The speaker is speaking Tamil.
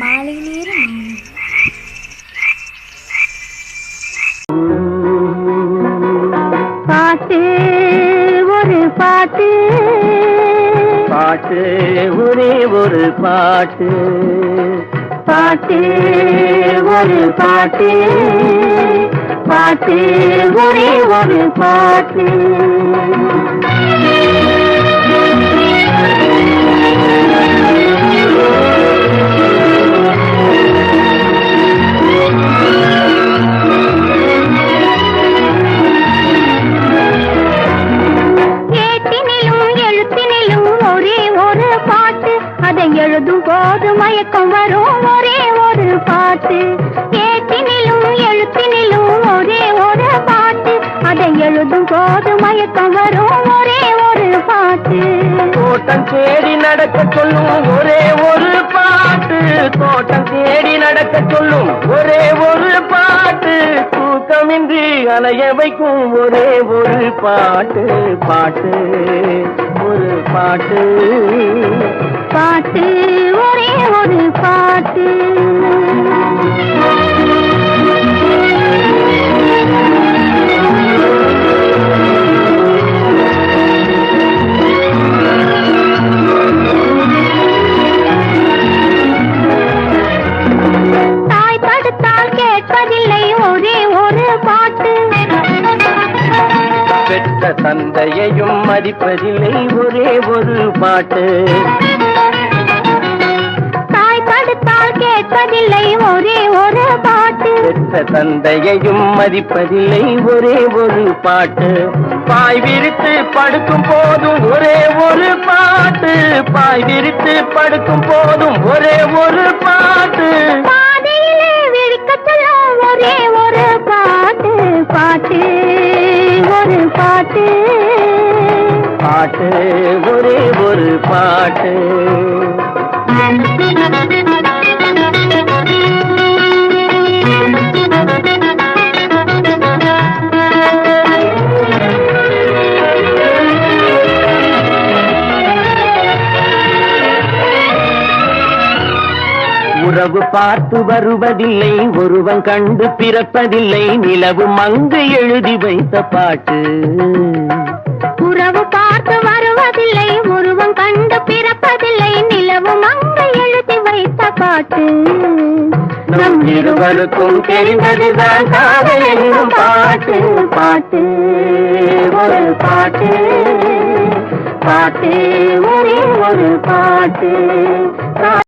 மாலை நேரம் பாட்டு ஒரு பாட்டு, பாட்டு ஒரே ஒரு பாட்டு, பாட்டு ஒரு பாட்டு, பாட்டு ஒரே ஒரு பாட்டு. எழுதும் போது மயக்கம் வரும் ஒரே ஒரு பாட்டு, ஏட்டினிலும் எழுத்தினிலும் ஒரே ஒரு பாட்டு, அதை எழுதும் போது மயக்கம் வரும் ஒரே ஒரு பாட்டு. தோட்டம் தேடி நடக்க சொல்லும் ஒரே ஒரு பாட்டு, தோட்டம் தேடி நடக்க சொல்லும் ஒரே ஒரு பாட்டு, தூக்கமின்றி அலைய வைக்கும் ஒரே ஒரு பாட்டு, பாட்டு ஒரு பாட்டு, பாட்டு ஒரே ஒரு பாட்டு. தாய் தடுத்தால் கேட்பதில்லை ஒரே ஒரு பாட்டு, பெற்ற தந்தையையும் மதிப்பதில்லை ஒரே ஒரு பாட்டு, தாய் தடுத்தால் கேட்பதில்லை ஒரே ஒரு பாட்டு, பெற்ற தந்தையையும் மதிப்பதில்லை ஒரே ஒரு பாட்டு, பாய் விரித்து படுக்கும் போதும் ஒரே ஒரு பாட்டு, பாய் விரித்து படுக்கும் போதும் ஒரே ஒரு பாட்டு, பாதையிலே விழிக்கச்செல்லும் ஒரே ஒரு பாட்டு, பாட்டு ஒரு பாட்டு, பாட்டு ஒரே ஒரு பாட்டு. உறவு பார்த்து வருவதில்லை ஒருவன் கண்டு பிறப்பதில்லை நிலவு மங்கு எழுதி வைத்த பாட்டு, உறவு பார்த்து வருவதில்லை ஒருவன் கண்டு பிறப்பதில்லை நிலவு மங்கை எழுதி வைத்த பாட்டு. நம் இருவருக்கும் தெரிந்ததுதான் காதல் என்னும் பாட்டு, பாட்டு ஒரு பாட்டு, பாட்டு ஒரே ஒரு பாட்டு.